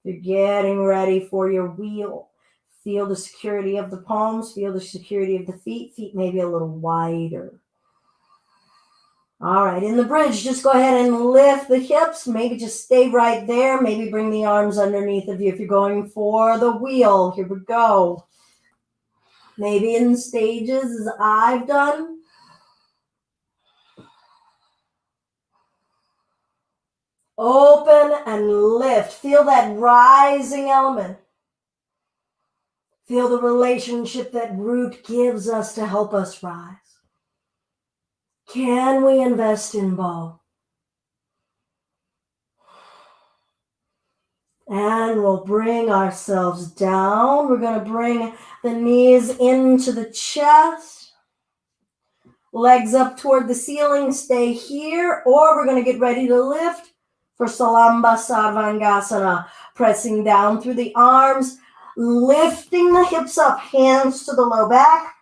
You're getting ready for your wheel. Feel the security of the palms, feel the security of the feet. Feet maybe a little wider. All right, in the bridge, just go ahead and lift the hips. Maybe just stay right there. Maybe bring the arms underneath of you if you're going for the wheel. Here we go. Maybe in stages as I've done. Open and lift. Feel that rising element. Feel the relationship that root gives us to help us rise. Can we invest in bow? And we'll bring ourselves down. We're going to bring the knees into the chest. Legs up toward the ceiling. Stay here. Or we're going to get ready to lift for Salamba Sarvangasana. Pressing down through the arms. Lifting the hips up. Hands to the low back.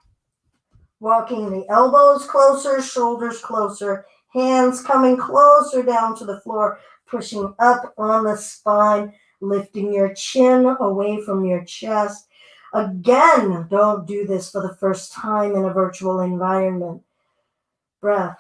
Walking the elbows closer. Shoulders closer. Hands coming closer down to the floor. Pushing up on the spine. Lifting your chin away from your chest. Again, don't do this for the first time in a virtual environment. Breath.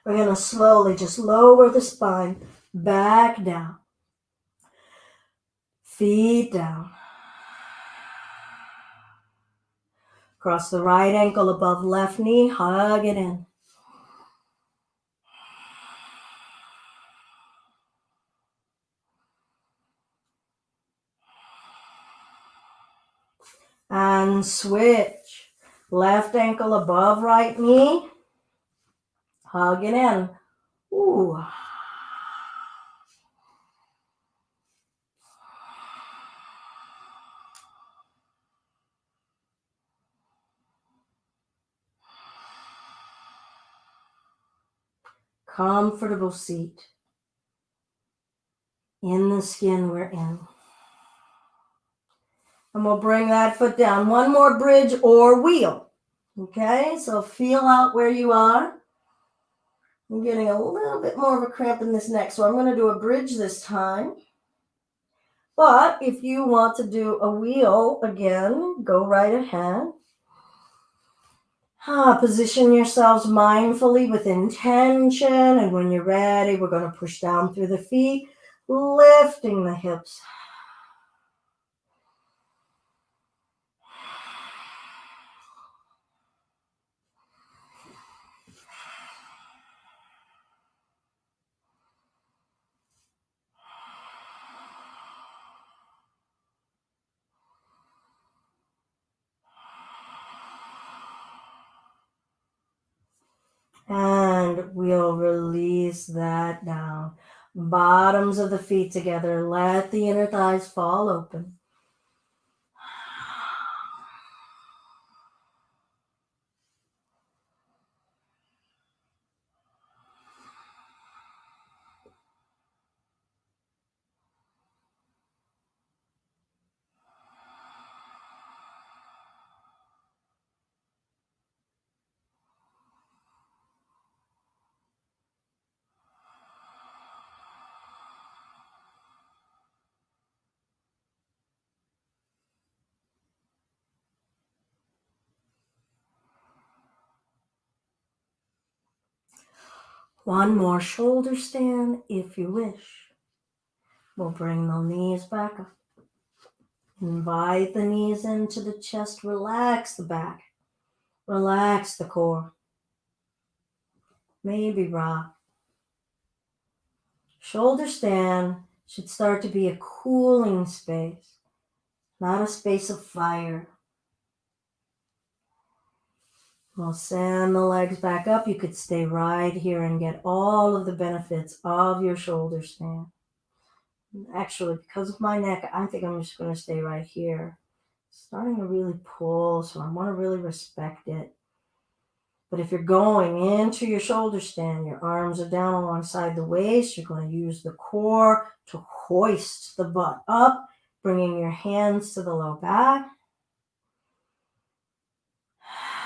We're going to slowly just lower the spine, back down, feet down. Cross the right ankle above left knee, hug it in. And switch. Left ankle above right knee, hug it in. Ooh. Comfortable seat in the skin we're in. And we'll bring that foot down. One more bridge or wheel. Okay, so feel out where you are. I'm getting a little bit more of a cramp in this neck, so I'm going to do a bridge this time. But if you want to do a wheel again, go right ahead. Position yourselves mindfully with intention, and when you're ready, we're going to push down through the feet, lifting the hips. And we'll release that down. Bottoms of the feet together. Let the inner thighs fall open. One more shoulder stand if you wish. We'll bring the knees back up. Invite the knees into the chest. Relax the back. Relax the core. Maybe rock. Shoulder stand should start to be a cooling space, not a space of fire. We'll send the legs back up. You could stay right here and get all of the benefits of your shoulder stand. Actually, because of my neck, I think I'm just going to stay right here. Starting to really pull, so I want to really respect it. But if you're going into your shoulder stand, your arms are down alongside the waist, you're going to use the core to hoist the butt up, bringing your hands to the low back.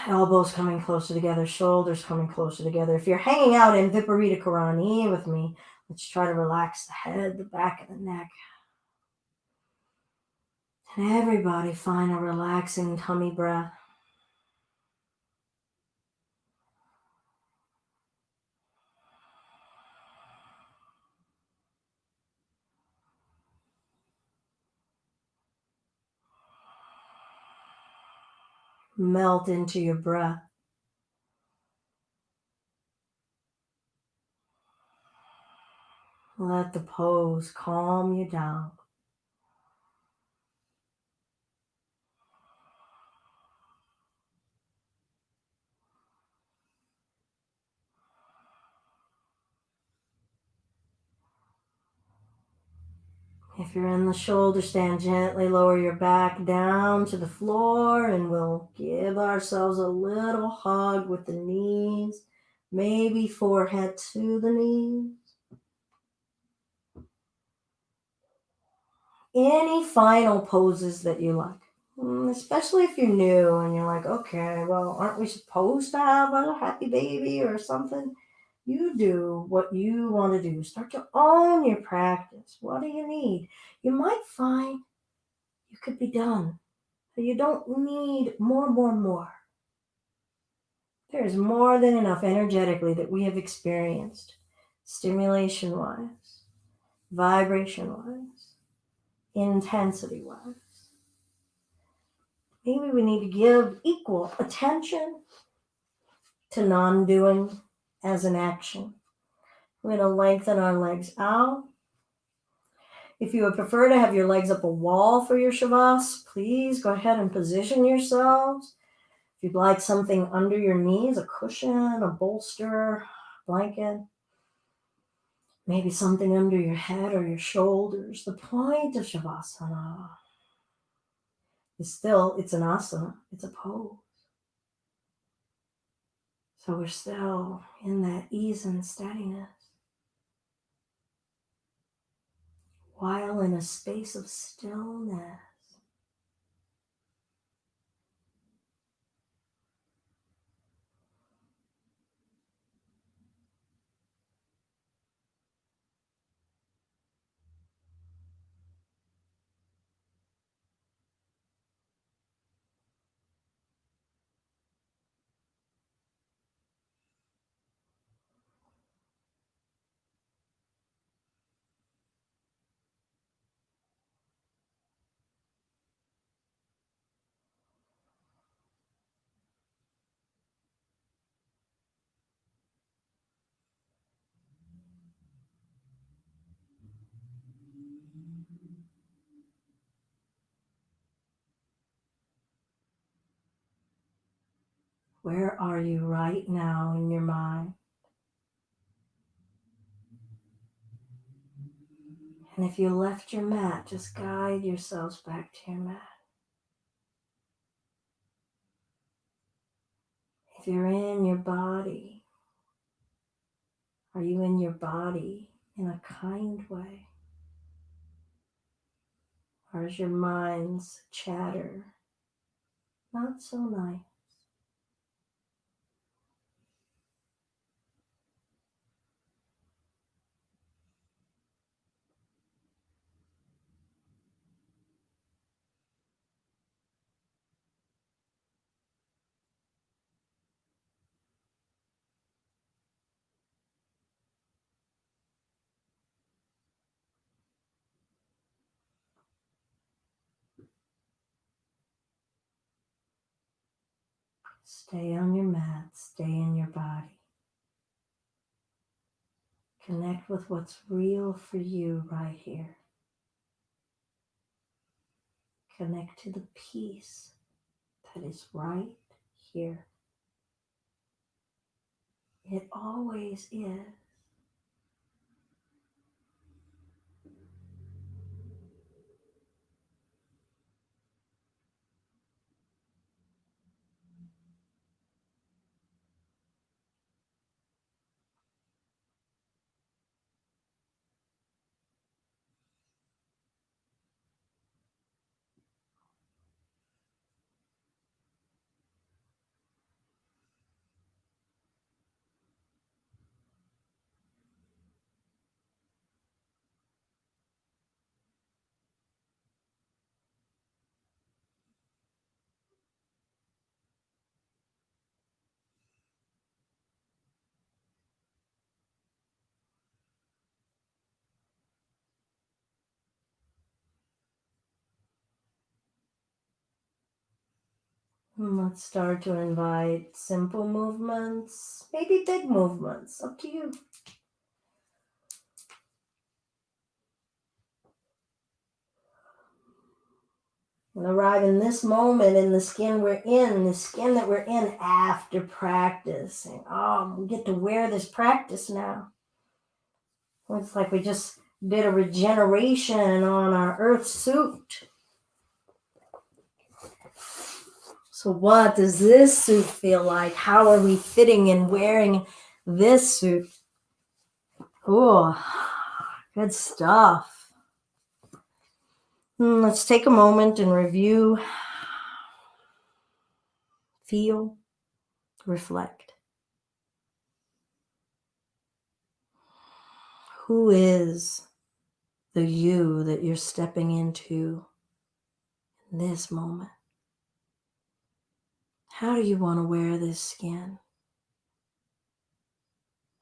Elbows coming closer together, shoulders coming closer together. If you're hanging out in Viparita Karani with me, let's try to relax the head, the back, and the neck. And everybody find a relaxing tummy breath. Melt into your breath. Let the pose calm you down. If you're in the shoulder stand, gently lower your back down to the floor, and we'll give ourselves a little hug with the knees, maybe forehead to the knees. Any final poses that you like, especially if you're new and you're like, okay, well, aren't we supposed to have a happy baby or something? You do what you want to do. Start to own your practice. What do you need? You might find you could be done. You don't need more. There's more than enough energetically that we have experienced, stimulation-wise, vibration-wise, intensity-wise. Maybe we need to give equal attention to non-doing as an action. We're going to lengthen our legs out. If you would prefer to have your legs up a wall for your Shavas, please go ahead and position yourselves. If you'd like something under your knees, a cushion, a bolster, blanket, maybe something under your head or your shoulders. The point of Shavasana is still, it's an asana, it's a pose. So we're still in that ease and steadiness, while in a space of stillness. Where are you right now in your mind? And if you left your mat, just guide yourselves back to your mat. If you're in your body, are you in your body in a kind way? Or is your mind's chatter not so nice? Stay on your mat, stay in your body. Connect with what's real for you right here. Connect to the peace that is right here. It always is. And let's start to invite simple movements, maybe big movements, up to you. And arrive in this moment in the skin we're in, the skin that we're in after practice. And we get to wear this practice now. It's like we just did a regeneration on our earth suit. So what does this suit feel like? How are we fitting and wearing this suit? Oh, good stuff. Let's take a moment and review, feel, reflect. Who is the you that you're stepping into in this moment? How do you want to wear this skin?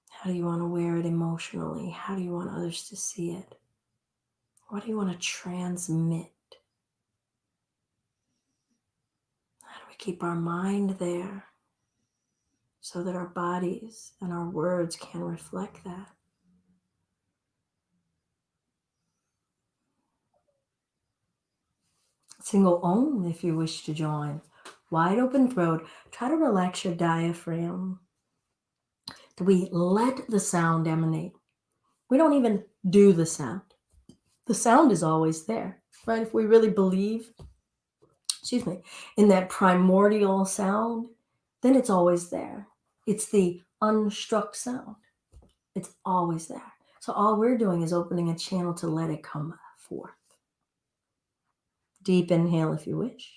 How do you want to wear it emotionally? How do you want others to see it? What do you want to transmit? How do we keep our mind there so that our bodies and our words can reflect that? Single Om if you wish to join. Wide open throat. Try to relax your diaphragm. We let the sound emanate. We don't even do the sound. The sound is always there, right? If we really believe, in that primordial sound, then it's always there. It's the unstruck sound. It's always there. So all we're doing is opening a channel to let it come forth. Deep inhale if you wish.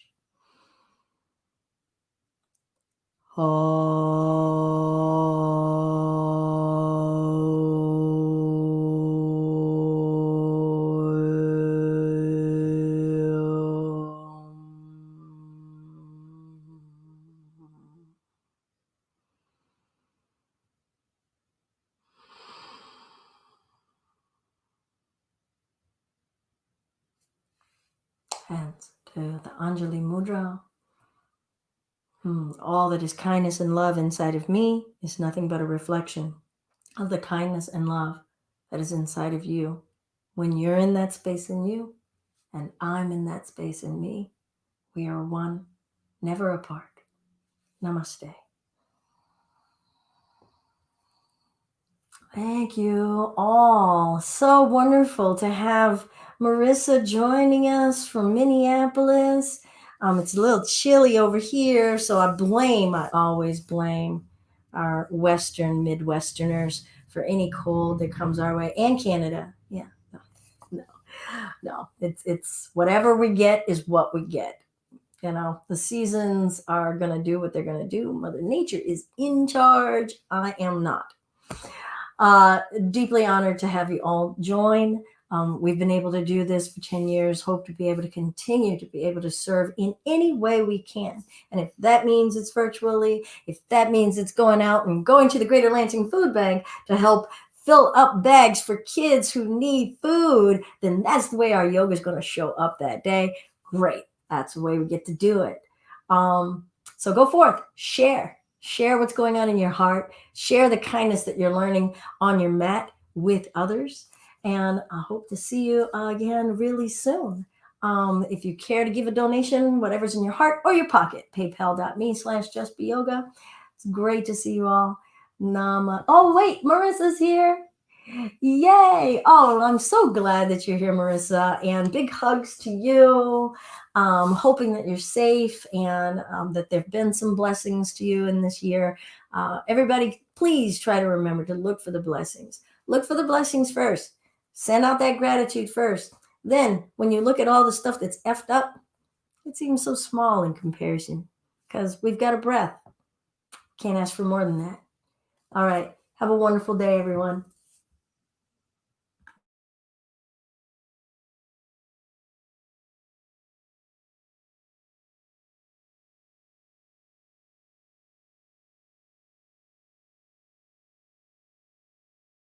Hands to the Anjali Mudra. All that is kindness and love inside of me is nothing but a reflection of the kindness and love that is inside of you. When you're in that space in you, and I'm in that space in me, we are one, never apart. Namaste. Thank you all. So wonderful to have Marissa joining us from Minneapolis. It's a little chilly over here, so I always blame our Western Midwesterners for any cold that comes our way, and Canada. Yeah, no. It's whatever we get is what we get. The seasons are going to do what they're going to do. Mother Nature is in charge. I am not. Deeply honored to have you all join. We've been able to do this for 10 years, hope to be able to continue to be able to serve in any way we can. And if that means it's virtually, if that means it's going out and going to the Greater Lansing Food Bank to help fill up bags for kids who need food, then that's the way our yoga is going to show up that day. Great. That's the way we get to do it. So go forth, share what's going on in your heart, share the kindness that you're learning on your mat with others. And I hope to see you again really soon. If you care to give a donation, whatever's in your heart or your pocket, paypal.me/justbeyoga. It's great to see you all. Oh, wait, Marissa's here. Yay. Oh, I'm so glad that you're here, Marissa. And big hugs to you. Hoping that you're safe and that there have been some blessings to you in this year. Everybody, please try to remember to look for the blessings. Look for the blessings first. Send out that gratitude first. Then, when you look at all the stuff that's effed up, it seems so small in comparison because we've got a breath. Can't ask for more than that. All right. Have a wonderful day, everyone.